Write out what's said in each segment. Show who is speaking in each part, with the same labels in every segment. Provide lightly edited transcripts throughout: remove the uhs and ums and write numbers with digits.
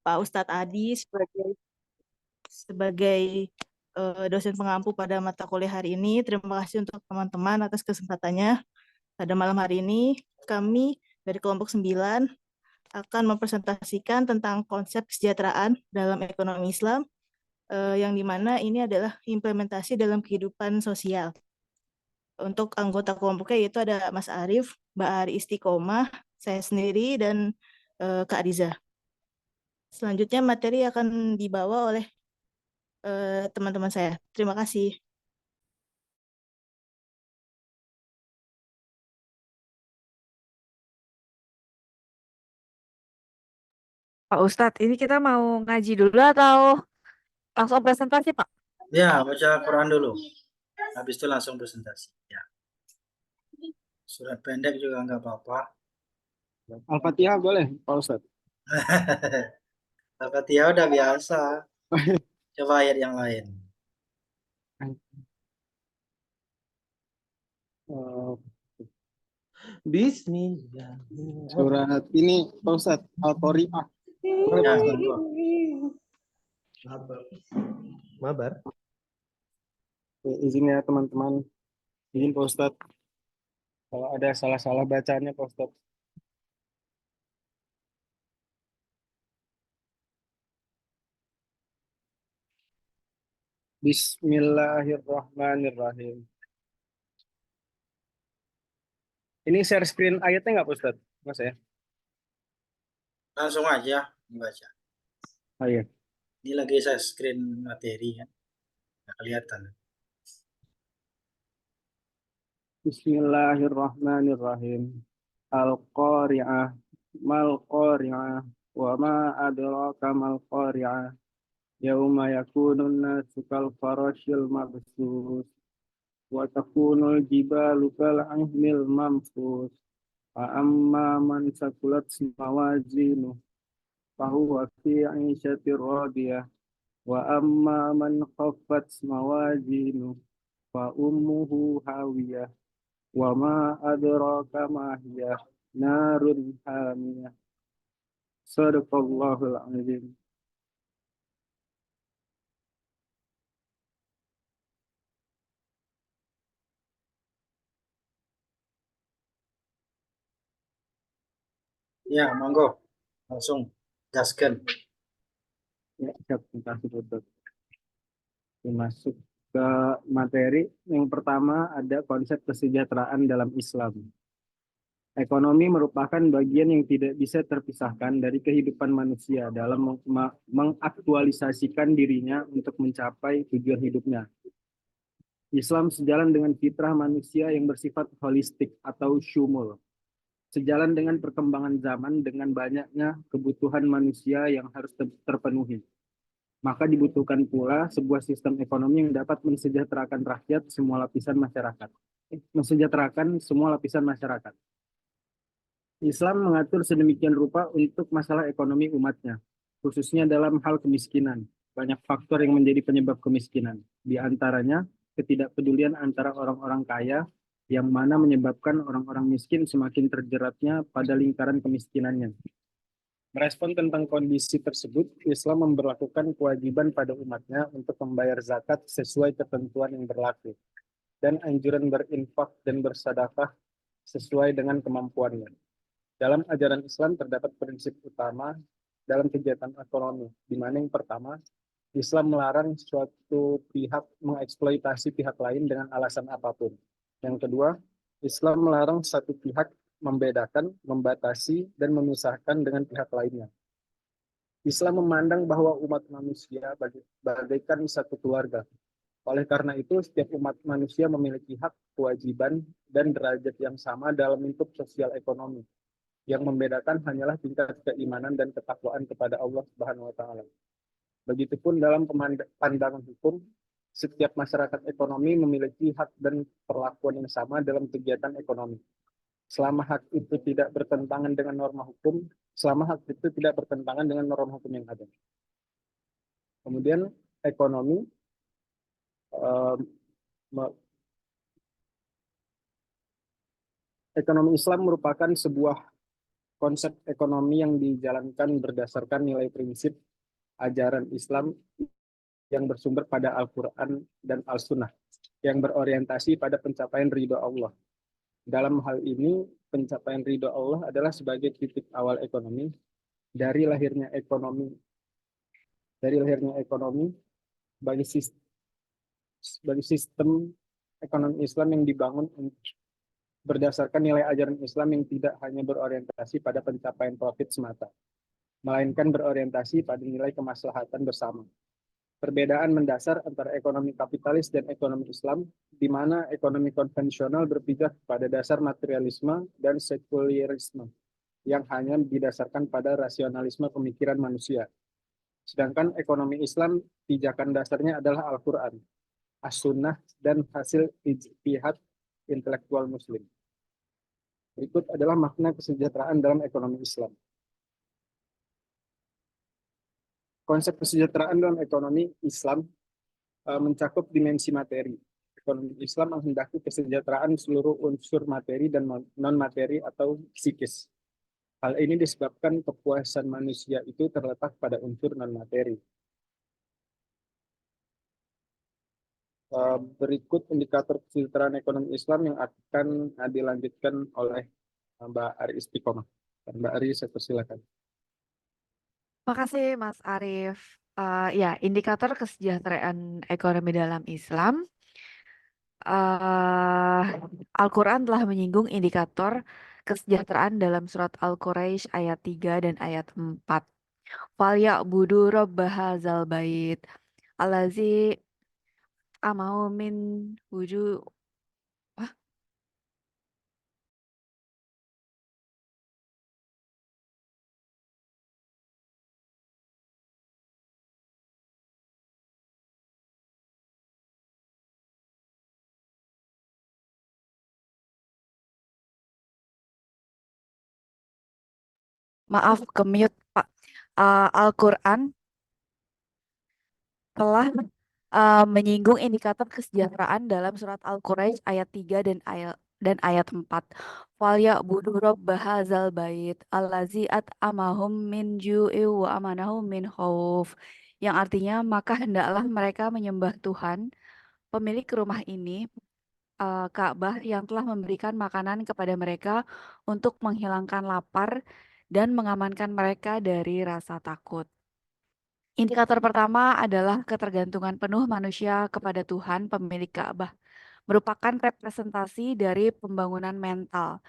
Speaker 1: Pak Ustadz Adi sebagai dosen pengampu pada mata kuliah hari ini. Terima kasih untuk teman-teman atas kesempatannya. Pada malam hari ini, kami dari kelompok 9 akan mempresentasikan tentang konsep kesejahteraan dalam ekonomi Islam, yang dimana ini adalah implementasi dalam kehidupan sosial. Untuk anggota kelompoknya yaitu ada Mas Arief, Mbak Ari Istiqomah, saya sendiri, dan Kak Riza. Selanjutnya materi akan dibawa oleh teman-teman saya. Terima kasih.
Speaker 2: Pak Ustadz, ini kita mau ngaji dulu atau langsung presentasi, Pak?
Speaker 3: Ya, baca Quran dulu. Habis itu langsung presentasi. Ya. Surat pendek juga nggak apa-apa.
Speaker 4: Al-Fatihah boleh, Pak Ustadz?
Speaker 3: Al-Fatihah udah biasa. Coba ayat yang lain.
Speaker 5: Bismillah.
Speaker 4: Surat ini, Pak Ustadz, Al-Qari'ah. Boleh,
Speaker 3: Ya,
Speaker 4: Pak Ustadz?
Speaker 5: Mabar.
Speaker 4: Izin ya teman-teman. Izin Pak Ustadz. Kalau ada salah-salah bacaannya Pak Ustadz. Bismillahirrahmanirrahim. Ini share screen ayatnya nggak Pak Ustadz? Mas ya?
Speaker 3: langsung aja dibaca.
Speaker 4: Oh iya.
Speaker 3: Ini lagi saya screen materi kan. Nggak kelihatan.
Speaker 4: Bismillahirrahmanirrahim. Al-Qari'ah. Mal-Qari'ah. Wa ma adraka mal-Qari'ah. Yauma yakunun nasu kal farashil mabsus. Wa takunul jibalu kal ahmil mamfus. Fa amma man sakulat mawazinu fahuwa fi 'ishatir radiyah. Wa amma man khaffat mawazinu fa ummuhu hawiyah. Wa ma adraka ma hiya narun hamiyah. Sadaqallahul azim.
Speaker 3: Ya, monggo. Langsung gaskan.
Speaker 4: Ya, siap. Terima kasih, Ustaz. Masuk ke materi. Yang pertama ada konsep kesejahteraan dalam Islam. Ekonomi merupakan bagian yang tidak bisa terpisahkan dari kehidupan manusia dalam mengaktualisasikan dirinya untuk mencapai tujuan hidupnya. Islam sejalan dengan fitrah manusia yang bersifat holistik atau syumul. Sejalan dengan perkembangan zaman dengan banyaknya kebutuhan manusia yang harus terpenuhi. Maka dibutuhkan pula sebuah sistem ekonomi yang dapat mensejahterakan rakyat semua lapisan masyarakat. Mensejahterakan semua lapisan masyarakat. Islam mengatur sedemikian rupa untuk masalah ekonomi umatnya, khususnya dalam hal kemiskinan. Banyak faktor yang menjadi penyebab kemiskinan. Di antaranya, ketidakpedulian antara orang-orang kaya yang mana menyebabkan orang-orang miskin semakin terjeratnya pada lingkaran kemiskinannya. Merespon tentang kondisi tersebut, Islam memberlakukan kewajiban pada umatnya untuk membayar zakat sesuai ketentuan yang berlaku dan anjuran berinfak dan bersedekah sesuai dengan kemampuannya. Dalam ajaran Islam terdapat prinsip utama dalam kegiatan ekonomi, di mana yang pertama, Islam melarang suatu pihak mengeksploitasi pihak lain dengan alasan apapun. Yang kedua, Islam melarang satu pihak membedakan, membatasi, dan memisahkan dengan pihak lainnya. Islam memandang bahwa umat manusia bagaikan satu keluarga. Oleh karena itu, setiap umat manusia memiliki hak, kewajiban, dan derajat yang sama dalam lingkup sosial ekonomi. Yang membedakan hanyalah tingkat keimanan dan ketakwaan kepada Allah Subhanahu wa taala. Begitupun dalam pandangan hukum, setiap masyarakat ekonomi memiliki hak dan perlakuan yang sama dalam kegiatan ekonomi. Selama hak itu tidak bertentangan dengan norma hukum, selama hak itu tidak bertentangan dengan norma hukum yang ada. Kemudian ekonomi ekonomi Islam merupakan sebuah konsep ekonomi yang dijalankan berdasarkan nilai prinsip ajaran Islam yang bersumber pada Al-Quran dan Al-Sunnah, yang berorientasi pada pencapaian ridho Allah. Dalam hal ini, pencapaian ridho Allah adalah sebagai titik awal ekonomi. Dari lahirnya ekonomi bagi sistem ekonomi Islam yang dibangun berdasarkan nilai ajaran Islam yang tidak hanya berorientasi pada pencapaian profit semata, melainkan berorientasi pada nilai kemaslahatan bersama. Perbedaan mendasar antara ekonomi kapitalis dan ekonomi Islam, di mana ekonomi konvensional berpijak pada dasar materialisme dan sekulerisme, yang hanya didasarkan pada rasionalisme pemikiran manusia. Sedangkan ekonomi Islam, pijakan dasarnya adalah Al-Quran, As-Sunnah, dan hasil ijtihad intelektual Muslim. Berikut adalah makna kesejahteraan dalam ekonomi Islam. Konsep kesejahteraan dalam ekonomi Islam mencakup dimensi materi. Ekonomi Islam menghendaki kesejahteraan seluruh unsur materi dan non-materi atau psikis. Hal ini disebabkan kepuasan manusia itu terletak pada unsur non-materi. Berikut indikator kesejahteraan ekonomi Islam yang akan dilanjutkan oleh Mbak Ari Istiqomah. Mbak Ari, saya persilakan.
Speaker 2: Makasih Mas Arief. Ya, indikator kesejahteraan ekonomi dalam Islam. Al-Quran telah menyinggung indikator kesejahteraan dalam surat Al-Quraisy ayat 3 dan ayat 4. Falyabudu rabba hadzal bait allazi amau min wuju maaf ke-mute Pak. Al-Quran telah menyinggung indikator kesejahteraan dalam surat Al-Quraisy ayat 3 dan ayat 4. Falyabudu rabba hadzal bait allazi at'amahum min ju'i wa amanahum min khauf. Yang artinya maka hendaklah mereka menyembah Tuhan, pemilik rumah ini, Ka'bah yang telah memberikan makanan kepada mereka untuk menghilangkan lapar dan mengamankan mereka dari rasa takut. Indikator pertama adalah ketergantungan penuh manusia kepada Tuhan, pemilik Ka'bah, merupakan representasi dari pembangunan mental.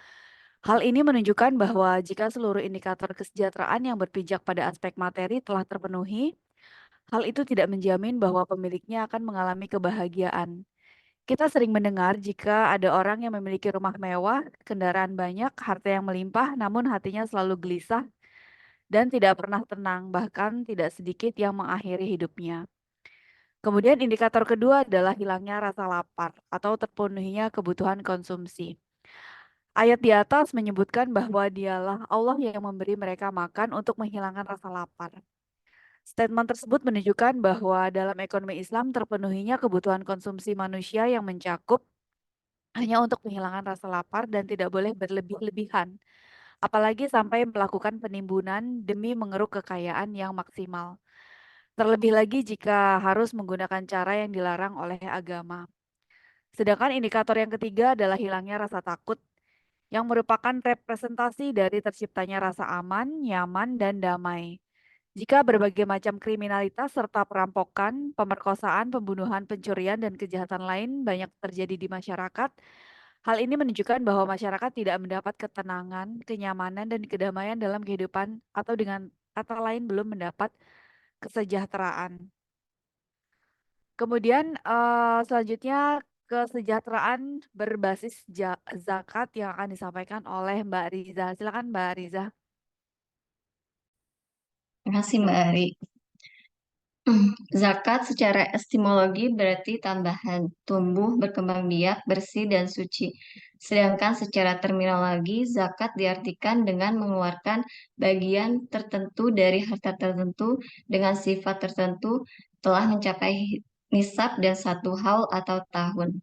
Speaker 2: Hal ini menunjukkan bahwa jika seluruh indikator kesejahteraan yang berpijak pada aspek materi telah terpenuhi, hal itu tidak menjamin bahwa pemiliknya akan mengalami kebahagiaan. Kita sering mendengar jika ada orang yang memiliki rumah mewah, kendaraan banyak, harta yang melimpah, namun hatinya selalu gelisah dan tidak pernah tenang, bahkan tidak sedikit yang mengakhiri hidupnya. Kemudian indikator kedua adalah hilangnya rasa lapar atau terpenuhinya kebutuhan konsumsi. Ayat di atas menyebutkan bahwa dialah Allah yang memberi mereka makan untuk menghilangkan rasa lapar. Statement tersebut menunjukkan bahwa dalam ekonomi Islam terpenuhinya kebutuhan konsumsi manusia yang mencakup hanya untuk menghilangkan rasa lapar dan tidak boleh berlebih-lebihan, apalagi sampai melakukan penimbunan demi mengeruk kekayaan yang maksimal. Terlebih lagi jika harus menggunakan cara yang dilarang oleh agama. Sedangkan indikator yang ketiga adalah hilangnya rasa takut, yang merupakan representasi dari terciptanya rasa aman, nyaman, dan damai. Jika berbagai macam kriminalitas serta perampokan, pemerkosaan, pembunuhan, pencurian, dan kejahatan lain banyak terjadi di masyarakat, hal ini menunjukkan bahwa masyarakat tidak mendapat ketenangan, kenyamanan, dan kedamaian dalam kehidupan atau dengan kata lain belum mendapat kesejahteraan. Kemudian selanjutnya kesejahteraan berbasis zakat yang akan disampaikan oleh Mbak Riza. Silakan Mbak Riza.
Speaker 6: Terima kasih Mbak Ari. Zakat secara etimologi berarti tambahan, tumbuh, berkembang biak, bersih, dan suci. Sedangkan secara terminologi, zakat diartikan dengan mengeluarkan bagian tertentu dari harta tertentu dengan sifat tertentu telah mencapai nisab dan satu haul atau tahun.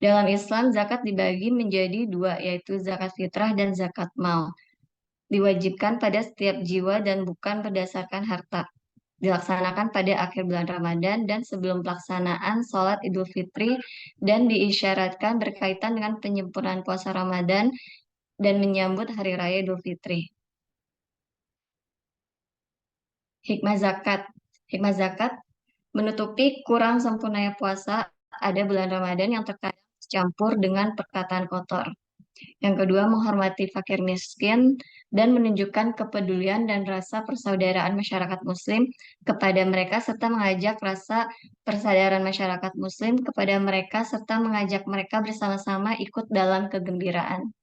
Speaker 6: Dalam Islam, zakat dibagi menjadi dua, yaitu zakat fitrah dan zakat mal. Diwajibkan pada setiap jiwa dan bukan berdasarkan harta. Dilaksanakan pada akhir bulan Ramadan dan sebelum pelaksanaan sholat Idul Fitri dan diisyaratkan berkaitan dengan penyempurnaan puasa Ramadan dan menyambut Hari Raya Idul Fitri. Hikmah zakat. Hikmah zakat menutupi kurang sempurnanya puasa ada bulan Ramadan yang terkadang campur dengan perkataan kotor. Yang kedua, menghormati fakir miskin dan menunjukkan kepedulian dan rasa persaudaraan masyarakat muslim kepada mereka serta mengajak rasa persaudaraan masyarakat muslim kepada mereka serta mengajak mereka bersama-sama ikut dalam kegembiraan.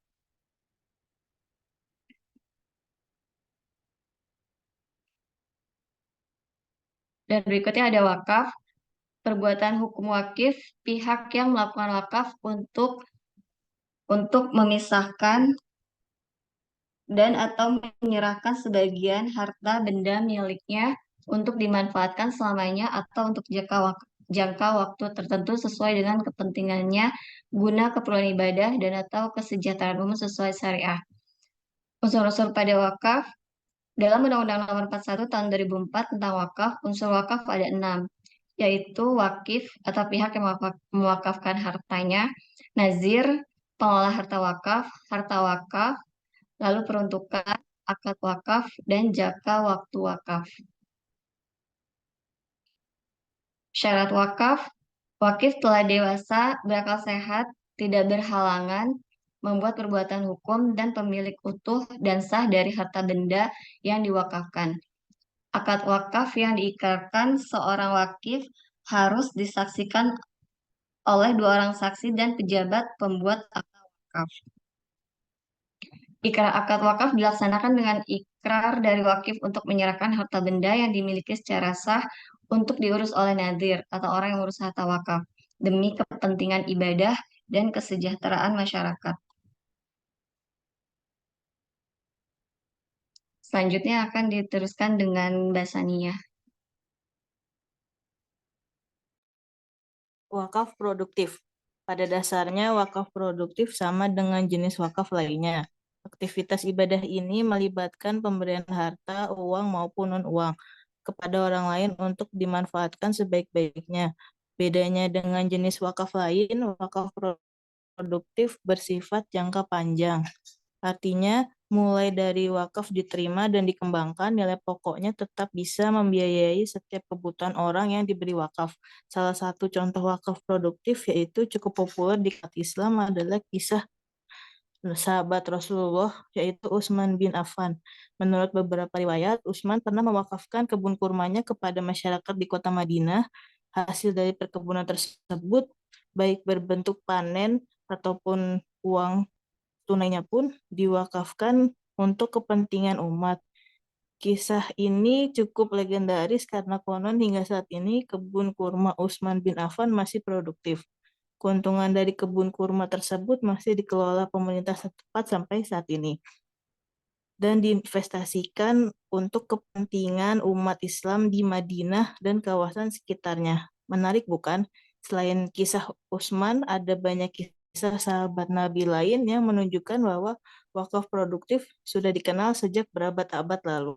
Speaker 6: Dan berikutnya ada wakaf. Perbuatan hukum wakif, pihak yang melakukan wakaf untuk memisahkan dan atau menyerahkan sebagian harta benda miliknya untuk dimanfaatkan selamanya atau untuk jangka waktu tertentu sesuai dengan kepentingannya guna keperluan ibadah dan atau kesejahteraan umum sesuai syariah. Unsur-unsur pada wakaf dalam Undang-Undang Nomor 41 Tahun 2004 tentang wakaf, unsur wakaf ada 6, yaitu wakif atau pihak yang mewakafkan hartanya, nazir, pengelola harta wakaf, lalu peruntukan, akad wakaf, dan jangka waktu wakaf. Syarat wakaf, wakif telah dewasa, berakal sehat, tidak berhalangan, membuat perbuatan hukum dan pemilik utuh dan sah dari harta benda yang diwakafkan. Akad wakaf yang diikrarkan seorang wakif harus disaksikan oleh 2 orang saksi dan pejabat pembuat akad wakaf. Ikrar akad wakaf dilaksanakan dengan ikrar dari wakif untuk menyerahkan harta benda yang dimiliki secara sah untuk diurus oleh nadir atau orang yang mengurus harta wakaf demi kepentingan ibadah dan kesejahteraan masyarakat. Selanjutnya akan diteruskan dengan Mbak Sania.
Speaker 1: Wakaf produktif. Pada dasarnya, wakaf produktif sama dengan jenis wakaf lainnya. Aktivitas ibadah ini melibatkan pemberian harta, uang maupun non-uang kepada orang lain untuk dimanfaatkan sebaik-baiknya. Bedanya dengan jenis wakaf lain, wakaf produktif bersifat jangka panjang. Artinya, mulai dari wakaf diterima dan dikembangkan, nilai pokoknya tetap bisa membiayai setiap kebutuhan orang yang diberi wakaf. Salah satu contoh wakaf produktif yaitu cukup populer di Islam adalah kisah sahabat Rasulullah yaitu Utsman bin Affan. Menurut beberapa riwayat, Utsman pernah mewakafkan kebun kurmanya kepada masyarakat di kota Madinah. Hasil dari perkebunan tersebut, baik berbentuk panen ataupun uang tunainya pun diwakafkan untuk kepentingan umat. Kisah ini cukup legendaris karena konon hingga saat ini kebun kurma Utsman bin Affan masih produktif. Keuntungan dari kebun kurma tersebut masih dikelola pemerintah setempat sampai saat ini dan diinvestasikan untuk kepentingan umat Islam di Madinah dan kawasan sekitarnya. Menarik bukan? Selain kisah Utsman, ada banyak kisah sahabat Nabi lain yang menunjukkan bahwa wakaf produktif sudah dikenal sejak berabad-abad lalu.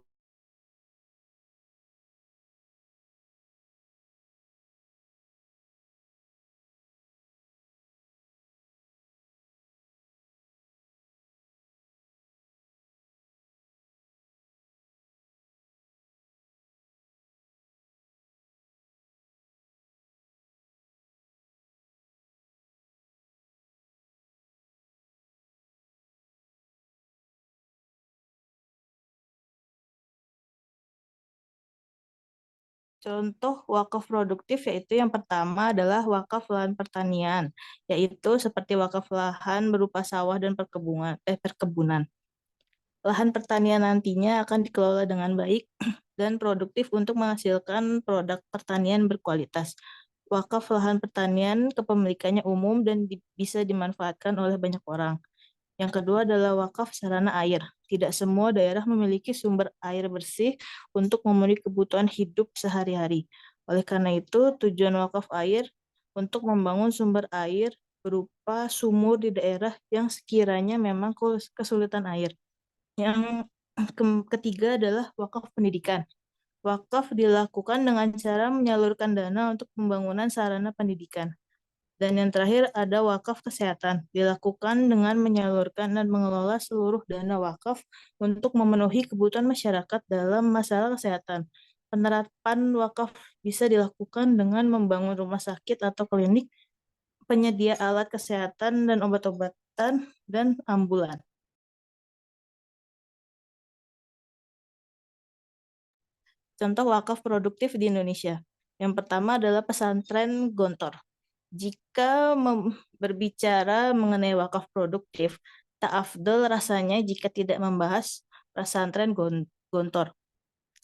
Speaker 1: Contoh wakaf produktif yaitu yang pertama adalah wakaf lahan pertanian, yaitu seperti wakaf lahan berupa sawah dan perkebunan. Lahan pertanian nantinya akan dikelola dengan baik dan produktif untuk menghasilkan produk pertanian berkualitas. Wakaf lahan pertanian kepemilikannya umum dan bisa dimanfaatkan oleh banyak orang. Yang kedua adalah wakaf sarana air. Tidak semua daerah memiliki sumber air bersih untuk memenuhi kebutuhan hidup sehari-hari. Oleh karena itu, tujuan wakaf air untuk membangun sumber air berupa sumur di daerah yang sekiranya memang kesulitan air. Yang ketiga adalah wakaf pendidikan. Wakaf dilakukan dengan cara menyalurkan dana untuk pembangunan sarana pendidikan. Dan yang terakhir ada wakaf kesehatan. Dilakukan dengan menyalurkan dan mengelola seluruh dana wakaf untuk memenuhi kebutuhan masyarakat dalam masalah kesehatan. Penerapan wakaf bisa dilakukan dengan membangun rumah sakit atau klinik, penyedia alat kesehatan dan obat-obatan, dan ambulan. Contoh wakaf produktif di Indonesia. Yang pertama adalah pesantren Gontor. Jika berbicara mengenai wakaf produktif, tak afdol rasanya jika tidak membahas pesantren Gontor.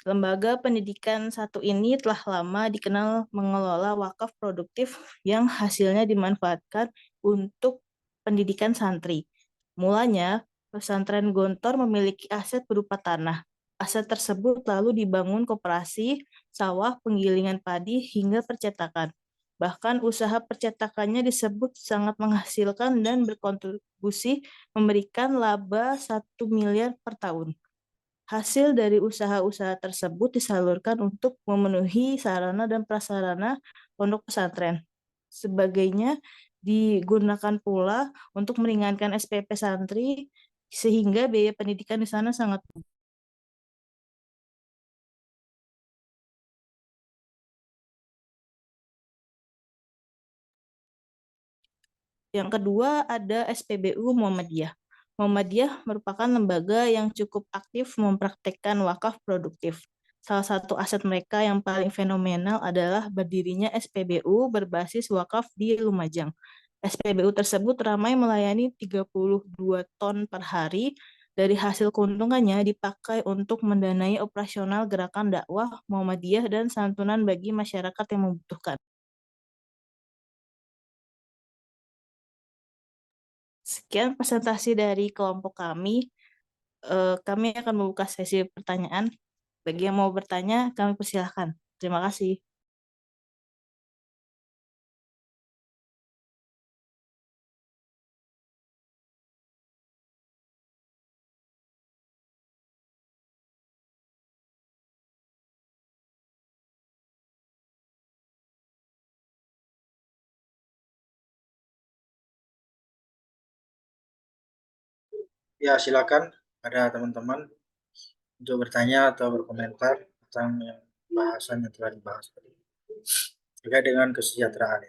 Speaker 1: Lembaga pendidikan satu ini telah lama dikenal mengelola wakaf produktif yang hasilnya dimanfaatkan untuk pendidikan santri. Mulanya, pesantren Gontor memiliki aset berupa tanah. Aset tersebut lalu dibangun koperasi, sawah, penggilingan padi, hingga percetakan. Bahkan usaha percetakannya disebut sangat menghasilkan dan berkontribusi memberikan laba 1 miliar per tahun. Hasil dari usaha-usaha tersebut disalurkan untuk memenuhi sarana dan prasarana pondok pesantren. Sebagainya digunakan pula untuk meringankan SPP santri sehingga biaya pendidikan di sana sangat. Yang kedua ada SPBU Muhammadiyah. Muhammadiyah merupakan lembaga yang cukup aktif mempraktekkan wakaf produktif. Salah satu aset mereka yang paling fenomenal adalah berdirinya SPBU berbasis wakaf di Lumajang. SPBU tersebut ramai melayani 32 ton per hari. Dari hasil keuntungannya dipakai untuk mendanai operasional gerakan dakwah Muhammadiyah dan santunan bagi masyarakat yang membutuhkan. Sekian presentasi dari kelompok kami. Kami akan membuka sesi pertanyaan. Bagi yang mau bertanya, kami persilahkan. Terima kasih.
Speaker 3: Ya, silakan ada teman-teman untuk bertanya atau berkomentar tentang bahasan yang telah dibahas tadi terkait dengan kesejahteraan.